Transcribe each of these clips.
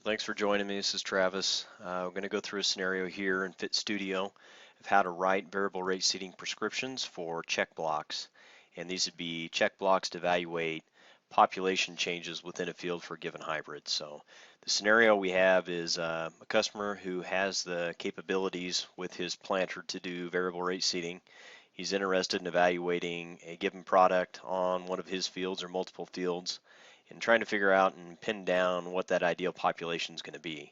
Thanks for joining me. This is Travis. We're going to go through a scenario here in Fit Studio of how to write variable rate seating prescriptions for check blocks. And these would be check blocks to evaluate population changes within a field for a given hybrid. So the scenario we have is a customer who has the capabilities with his planter to do variable rate seating. He's interested in evaluating a given product on one of his fields or multiple fields and trying to figure out and pin down what that ideal population is going to be.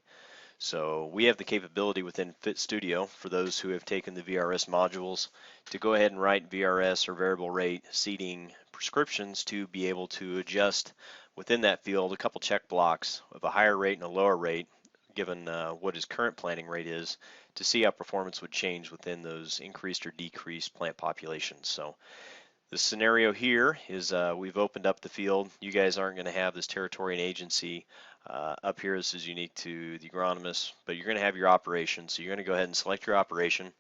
So we have the capability within Fit Studio for those who have taken the VRS modules to go ahead and write VRS or variable rate seating prescriptions to be able to adjust within that field a couple check blocks of a higher rate and a lower rate given what his current planting rate is to see how performance would change within those increased or decreased plant populations. So the scenario here is we've opened up the field. You guys aren't going to have this territory and agency up here. This is unique to the agronomist, but you're going to have your operation. So you're going to go ahead and select your operation.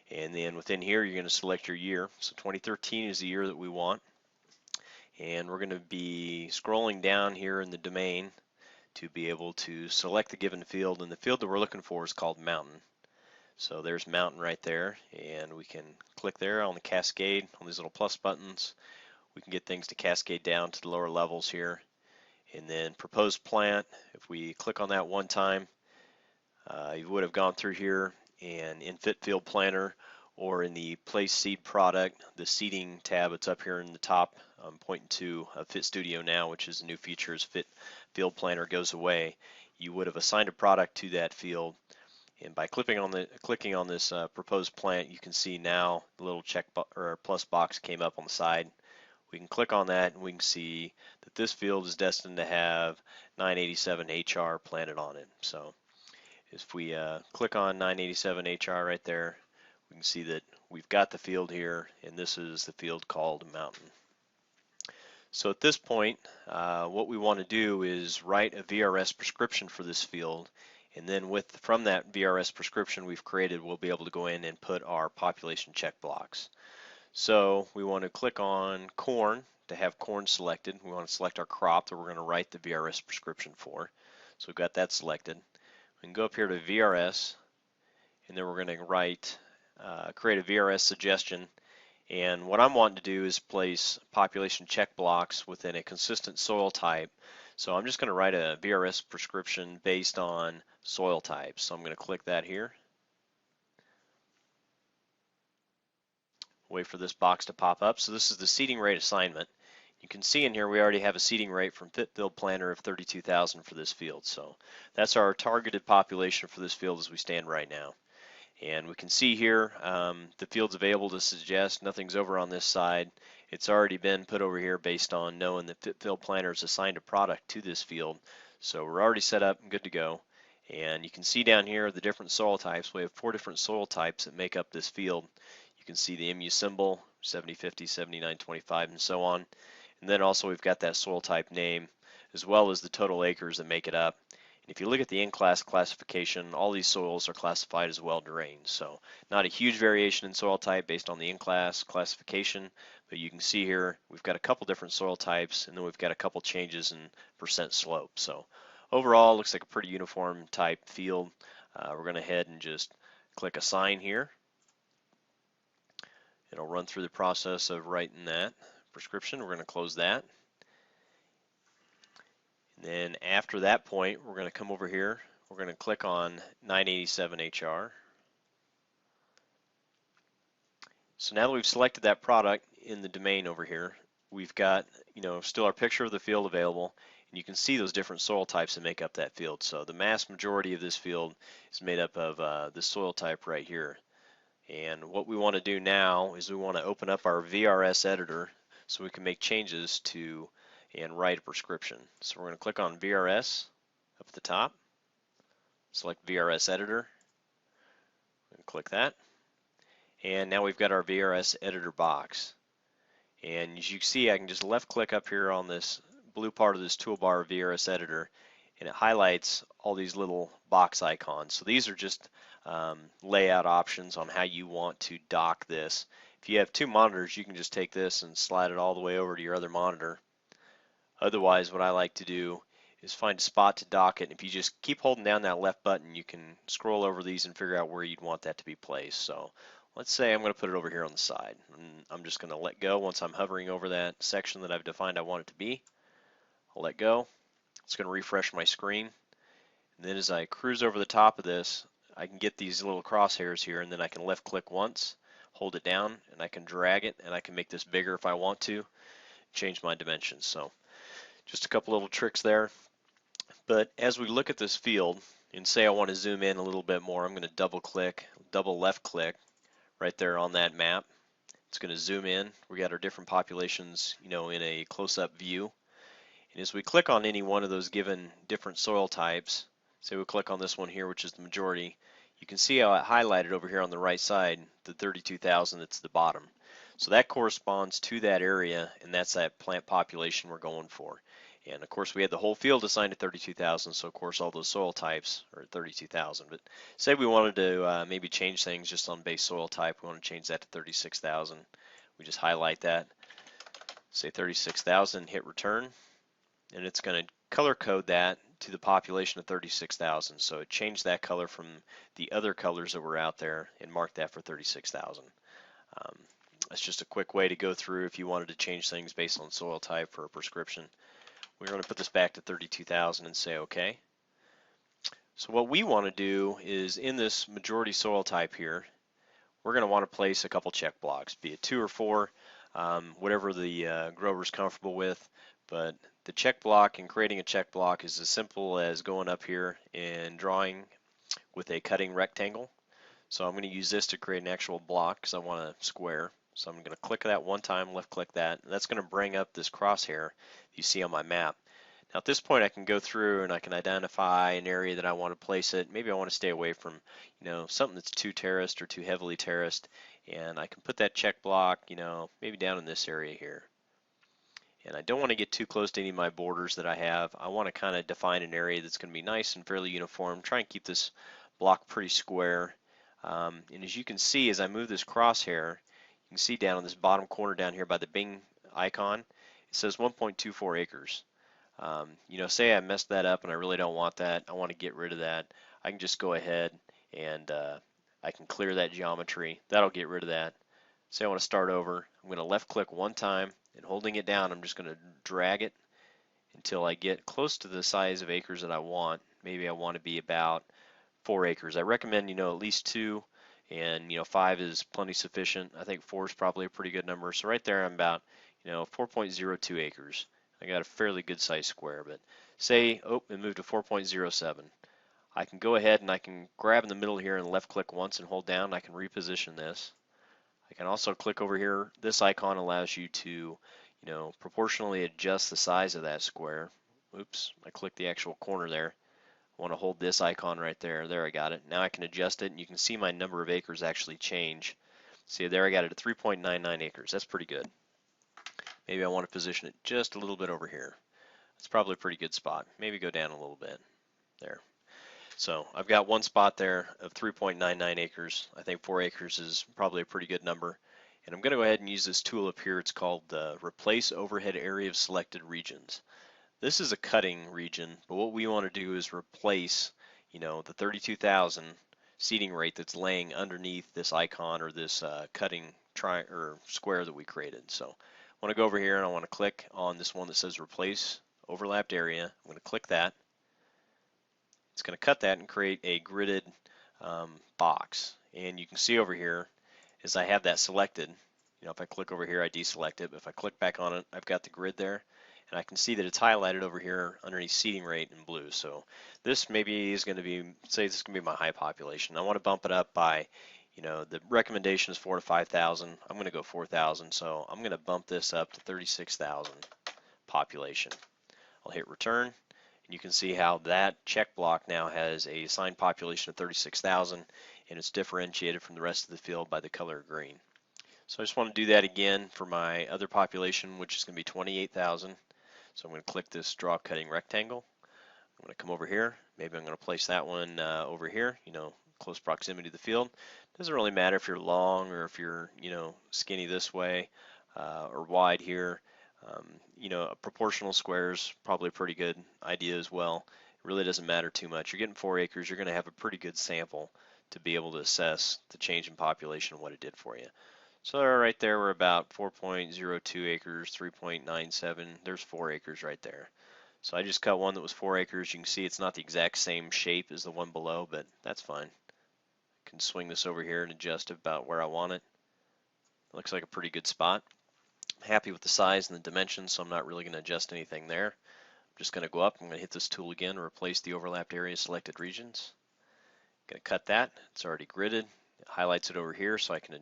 And then within here, you're going to select your year. So 2013 is the year that we want. And we're going to be scrolling down here in the domain to be able to select the given field. And the field that we're looking for is called mountain. So there's mountain right there, and we can click there on the cascade on these little plus buttons. We can get things to cascade down to the lower levels here. And then proposed plant, if we click on that one time, you would have gone through here and in Fit Field Planner or in the Place Seed Product, the seeding tab that's up here in the top, I'm pointing to Fit Studio now, which is a new feature as Fit Field Planner goes away. You would have assigned a product to that field. And by clicking on this proposed plant, you can see now the little check or plus box came up on the side. We can click on that and we can see that this field is destined to have 987 HR planted on it. So if we click on 987 HR right there, we can see that we've got the field here, and this is the field called Mountain. So at this point, what we want to do is write a VRS prescription for this field. And then from that VRS prescription we've created, we'll be able to go in and put our population check blocks. So we want to click on corn to have corn selected. We want to select our crop that we're going to write the VRS prescription for. So we've got that selected. We can go up here to VRS, and then we're going to create a VRS suggestion. And what I'm wanting to do is place population check blocks within a consistent soil type. So I'm just going to write a VRS prescription based on soil types. So I'm going to click that here. Wait for this box to pop up. So this is the seeding rate assignment. You can see in here we already have a seeding rate from Fit Field Planner of 32,000 for this field. So that's our targeted population for this field as we stand right now. And we can see here the field's available to suggest. Nothing's over on this side. It's already been put over here based on knowing that Fit Field Planner has assigned a product to this field. So we're already set up and good to go. And you can see down here the different soil types. We have 4 different soil types that make up this field. You can see the MU symbol, 7050, 7925, and so on. And then also we've got that soil type name as well as the total acres that make it up. If you look at the in-class classification, all these soils are classified as well-drained. So not a huge variation in soil type based on the in-class classification, but you can see here we've got a couple different soil types, and then we've got a couple changes in percent slope. So overall, it looks like a pretty uniform type field. We're going to head and just click Assign here. It'll run through the process of writing that prescription. We're going to close that. Then after that point, we're going to come over here. We're going to click on 987 HR. So now that we've selected that product in the domain over here, we've got, still our picture of the field available, and you can see those different soil types that make up that field. So the mass majority of this field is made up of the soil type right here. And what we want to do now is we want to open up our VRS editor so we can make changes to and write a prescription. So we're going to click on VRS up at the top, select VRS editor, and click that. And now we've got our VRS editor box. And as you can see, I can just left click up here on this blue part of this toolbar VRS editor, and it highlights all these little box icons. So these are just layout options on how you want to dock this. If you have 2 monitors, you can just take this and slide it all the way over to your other monitor. Otherwise, what I like to do is find a spot to dock it. And if you just keep holding down that left button, you can scroll over these and figure out where you'd want that to be placed. So let's say I'm going to put it over here on the side. And I'm just going to let go once I'm hovering over that section that I've defined I want it to be. I'll let go. It's going to refresh my screen. And then as I cruise over the top of this, I can get these little crosshairs here, and then I can left click once, hold it down, and I can drag it, and I can make this bigger if I want to, change my dimensions. So just a couple little tricks there. But as we look at this field, and say I want to zoom in a little bit more, I'm going to double left click right there on that map. It's going to zoom in. We got our different populations, in a close-up view. And as we click on any one of those given different soil types, say we click on this one here, which is the majority, you can see how it highlighted over here on the right side, the 32,000 that's the bottom. So that corresponds to that area, and that's that plant population we're going for. And of course we had the whole field assigned to 32,000, so of course all those soil types are at 32,000. But say we wanted to maybe change things just on base soil type, we want to change that to 36,000. We just highlight that, say 36,000, hit return, and it's going to color code that to the population of 36,000. So it changed that color from the other colors that were out there and marked that for 36,000. That's just a quick way to go through if you wanted to change things based on soil type for a prescription. We're going to put this back to 32,000 and say OK. So what we want to do is in this majority soil type here, we're going to want to place a couple check blocks, be it 2 or 4, whatever the grower's comfortable with. But the check block and creating a check block is as simple as going up here and drawing with a cutting rectangle. So I'm going to use this to create an actual block because I want a square. So I'm going to click that one time, left click that, and that's going to bring up this crosshair you see on my map. Now at this point I can go through and I can identify an area that I want to place it. Maybe I want to stay away from something that's too terraced or too heavily terraced, and I can put that check block maybe down in this area here. And I don't want to get too close to any of my borders that I have. I want to kind of define an area that's going to be nice and fairly uniform. Try and keep this block pretty square. And as you can see, as I move this crosshair, you can see down on this bottom corner down here by the Bing icon, it says 1.24 acres. Say I messed that up and I really don't want that. I want to get rid of that. I can just go ahead and I can clear that geometry. That'll get rid of that. Say I want to start over. I'm going to left click one time, and holding it down, I'm just going to drag it until I get close to the size of acres that I want. Maybe I want to be about 4 acres. I recommend, at least 2, and 5 is plenty sufficient. I think 4 is probably a pretty good number. So right there, I'm about 4.02 acres. I got a fairly good size square, but say, and move to 4.07. I can go ahead and I can grab in the middle here and left click once and hold down. I can reposition this. I can also click over here. This icon allows you to, proportionally adjust the size of that square. Oops, I clicked the actual corner there. I want to hold this icon right there. There, I got it. Now I can adjust it, and you can see my number of acres actually change. See, there I got it at 3.99 acres. That's pretty good. Maybe I want to position it just a little bit over here. It's probably a pretty good spot. Maybe go down a little bit. There. So I've got one spot there of 3.99 acres. I think 4 acres is probably a pretty good number. And I'm going to go ahead and use this tool up here. It's called Replace Overhead Area of Selected Regions. This is a cutting region, but what we want to do is replace, the 32,000 seeding rate that's laying underneath this icon or this cutting square that we created. So I want to go over here and I want to click on this one that says Replace Overlapped Area. I'm going to click that. It's going to cut that and create a gridded box. And you can see over here, as I have that selected, if I click over here, I deselect it. But if I click back on it, I've got the grid there. And I can see that it's highlighted over here underneath seeding rate in blue. So this maybe is going to be, say this is going to be my high population. I want to bump it up by, the recommendation is 4,000 to 5,000. I'm going to go 4,000. So I'm going to bump this up to 36,000 population. I'll hit return. And you can see how that check block now has a assigned population of 36,000, and it's differentiated from the rest of the field by the color green. So I just want to do that again for my other population, which is going to be 28,000. So I'm going to click this draw cutting rectangle. I'm going to come over here. Maybe I'm going to place that one over here, close proximity to the field. Doesn't really matter if you're long or if you're, skinny this way or wide here. You know, a proportional square is probably a pretty good idea as well. It really doesn't matter too much. You're getting 4 acres, you're going to have a pretty good sample to be able to assess the change in population and what it did for you. So right there, we're about 4.02 acres, 3.97. There's 4 acres right there. So I just cut one that was 4 acres. You can see it's not the exact same shape as the one below, but that's fine. I can swing this over here and adjust it about where I want it. Looks like a pretty good spot. I'm happy with the size and the dimensions, so I'm not really going to adjust anything there. I'm just going to go up. I'm going to hit this tool again to replace the overlapped area selected regions. I'm going to cut that. It's already gridded. It highlights it over here so I can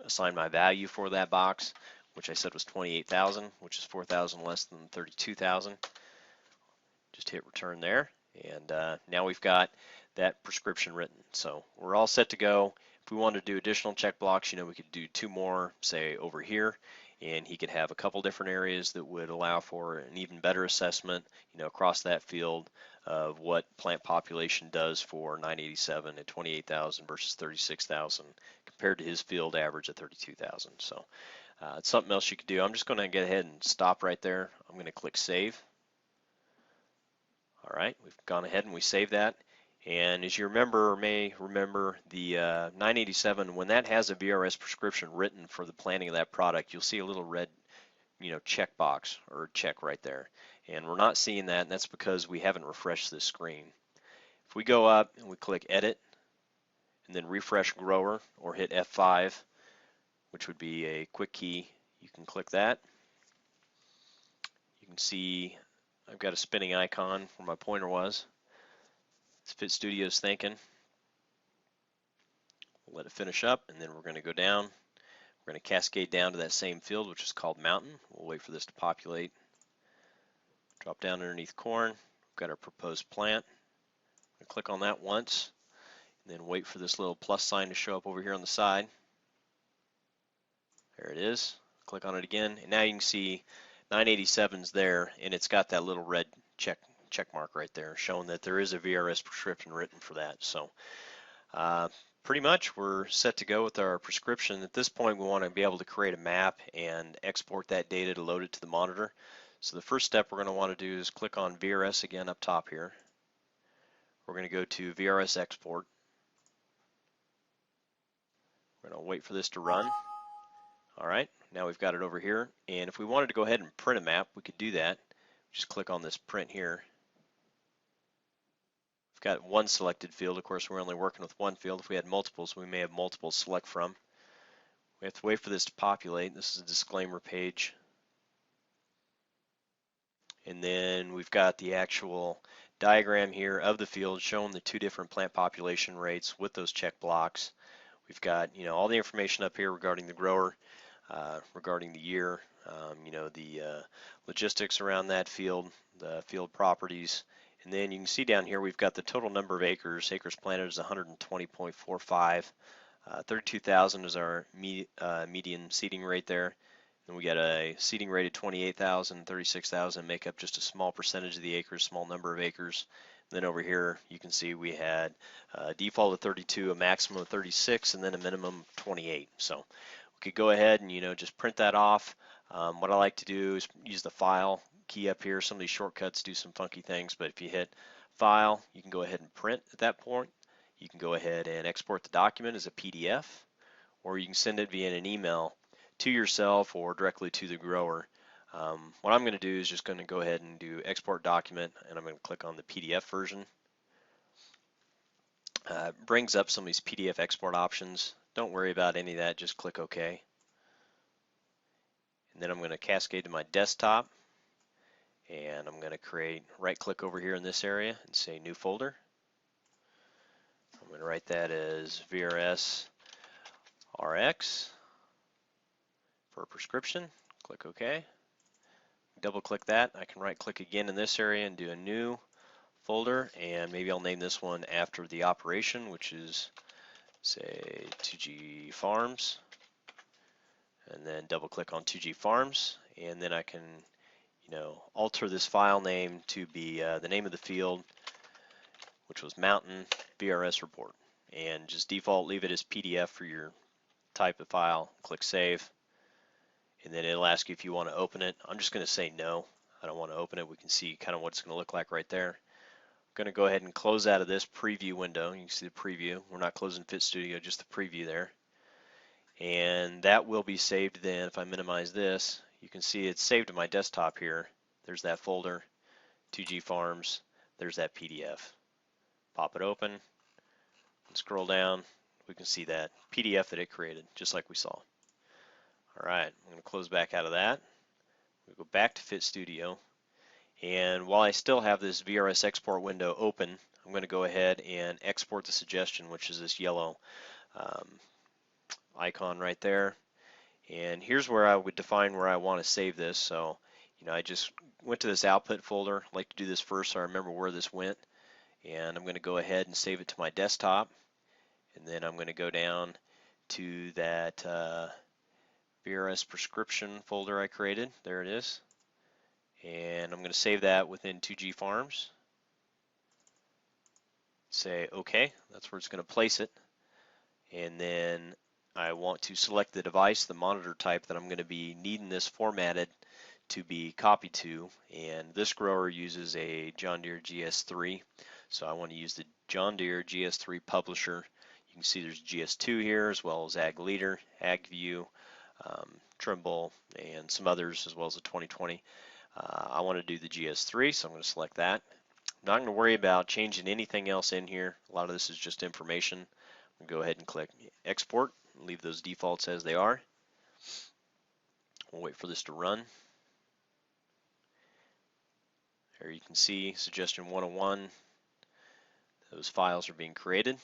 assign my value for that box, which I said was 28,000, which is 4,000 less than 32,000. Just hit return there, and now we've got that prescription written. So we're all set to go. If we wanted to do additional check blocks, you know, we could do 2 more, say over here, and he could have a couple different areas that would allow for an even better assessment, you know, across that field of what plant population does for 987 at 28,000 versus 36,000 compared to his field average at 32,000. So it's something else you could do. I'm just going to get ahead and stop right there. I'm going to click save. All right, we've gone ahead and we saved that. And as you remember, or may remember, the 987, when that has a VRS prescription written for the planting of that product, you'll see a little red, you know, check box or check right there. And we're not seeing that, and that's because we haven't refreshed this screen. If we go up and we click Edit, and then Refresh Grower, or hit F5, which would be a quick key, you can click that. You can see I've got a spinning icon where my pointer was. It's Fit Studio's thinking. We'll let it finish up, and then we're going to go down. We're going to cascade down to that same field, which is called Mountain. We'll wait for this to populate. Drop down underneath corn. We've got our proposed plant. I'm going to click on that once, and then wait for this little plus sign to show up over here on the side. There it is. Click on it again, and now you can see 987's there, and it's got that little red check mark right there, showing that there is a VRS prescription written for that. So pretty much we're set to go with our prescription. At this point, we want to be able to create a map and export that data to load it to the monitor. So the first step we're going to want to do is click on VRS again up top here. We're going to go to VRS export. We're going to wait for this to run. All right, now we've got it over here. And if we wanted to go ahead and print a map, we could do that. Just click on this print here. We've got one selected field. Of course, we're only working with one field. If we had multiples, we may have multiples to select from. We have to wait for this to populate. This is a disclaimer page. And then we've got the actual diagram here of the field showing the 2 different plant population rates with those check blocks. We've got, you know, all the information up here regarding the grower, regarding the year, you know, the logistics around that field, the field properties. And then you can see down here we've got the total number of acres. Acres planted is 120.45. 32,000 is our median seeding rate there. And we got a seeding rate of 28,000, 36,000 make up just a small percentage of the acres, small number of acres. And then over here you can see we had a default of 32, a maximum of 36, and then a minimum of 28. So we could go ahead and, you know, just print that off. What I like to do is use the file key up here. Some of these shortcuts do some funky things, but if you hit file, you can go ahead and print at that point. You can go ahead and export the document as a PDF, or you can send it via an email to yourself or directly to the grower. What I'm going to do is just going to go ahead and do export document, and I'm going to click on the PDF version. It brings up some of these PDF export options. Don't worry about any of that, just click OK. And then I'm going to cascade to my desktop, and I'm going to create, right click over here in this area and say new folder. I'm going to write that as VRS RX for prescription. Click OK. Double click that. I can right click again in this area and do a new folder, and maybe I'll name this one after the operation, which is, say, 2G Farms, and then double click on 2G Farms, and then I can, you know, alter this file name to be the name of the field, which was Mountain VRS Report, and just default leave it as PDF for your type of file. Click Save, and then it'll ask you if you want to open it. I'm just going to say no. I don't want to open it. We can see kind of what it's going to look like right there. I'm going to go ahead and close out of this preview window. You can see the preview. We're not closing Fit Studio, just the preview there. And that will be saved then. If I minimize this, you can see it's saved to my desktop here. There's that folder, 2G Farms. There's that PDF. Pop it open and scroll down. We can see that PDF that it created, just like we saw. All right, I'm going to close back out of that. We go back to Fit Studio. And while I still have this VRS export window open, I'm going to go ahead and export the suggestion, which is this yellow icon right there. And here's where I would define where I want to save this. So, I just went to this output folder. I like to do this first so I remember where this went. And I'm going to go ahead and save it to my desktop. And then I'm going to go down to that VRS prescription folder I created. There it is. And I'm going to save that within 2G Farms. Say OK, that's where it's going to place it. And then I want to select the device, the monitor type that I'm going to be needing this formatted to be copied to. And this grower uses a John Deere GS3. So I want to use the John Deere GS3 publisher. You can see there's GS2 here, as well as Ag Leader, AgView, Trimble, and some others, as well as the 2020. I want to do the GS3, so I'm going to select that. I'm not going to worry about changing anything else in here. A lot of this is just information. I'm going to go ahead and click Export, and leave those defaults as they are. We'll wait for this to run. Here you can see Suggestion 101. Those files are being created.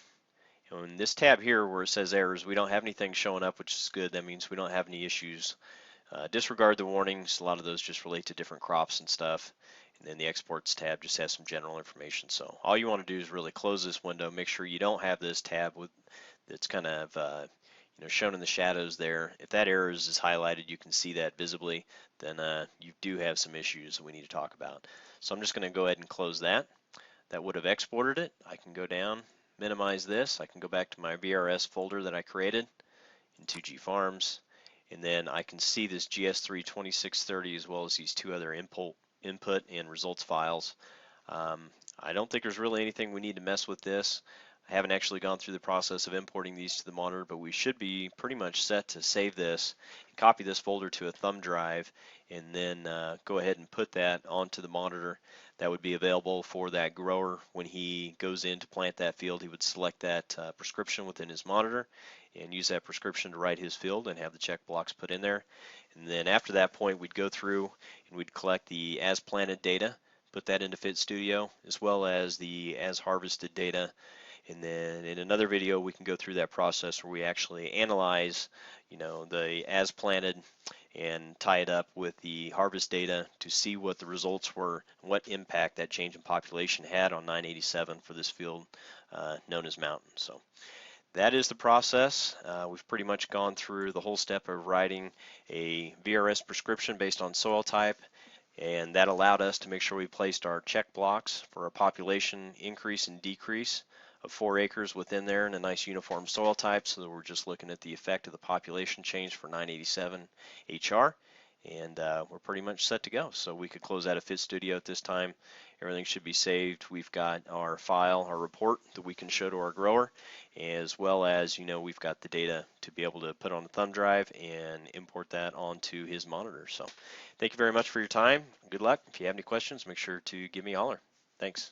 And in this tab here where it says errors, we don't have anything showing up, which is good. That means we don't have any issues. Disregard the warnings. A lot of those just relate to different crops and stuff. And then the Exports tab just has some general information. So all you want to do is really close this window. Make sure you don't have this tab that's kind of shown in the shadows there. If that error is highlighted, you can see that visibly. Then you do have some issues that we need to talk about. So I'm just going to go ahead and close that. That would have exported it. I can go down, minimize this. I can go back to my VRS folder that I created in 2G Farms. And then I can see this GS3 2630 as well as these two other input and results files. I don't think there's really anything we need to mess with this. I haven't actually gone through the process of importing these to the monitor, but we should be pretty much set to save this, copy this folder to a thumb drive, and then go ahead and put that onto the monitor. That would be available for that grower when he goes in to plant that field. He would select that prescription within his monitor and use that prescription to write his field and have the check blocks put in there. And then after that point, we'd go through and we'd collect the as planted data, put that into Fit Studio, as well as the as harvested data. And then in another video, we can go through that process where we actually analyze, the as planted and tie it up with the harvest data to see what the results were, what impact that change in population had on 987 for this field known as Mountain. So that is the process. We've pretty much gone through the whole step of writing a VRS prescription based on soil type, and that allowed us to make sure we placed our check blocks for a population increase and decrease of 4 acres within there in a nice uniform soil type, so that we're just looking at the effect of the population change for 987 HR, and we're pretty much set to go. So we could close out of Fit Studio at this time. Everything should be saved. We've got our file, our report that we can show to our grower, as well as, we've got the data to be able to put on the thumb drive and import that onto his monitor. So thank you very much for your time. Good luck. If you have any questions, make sure to give me a holler. Thanks.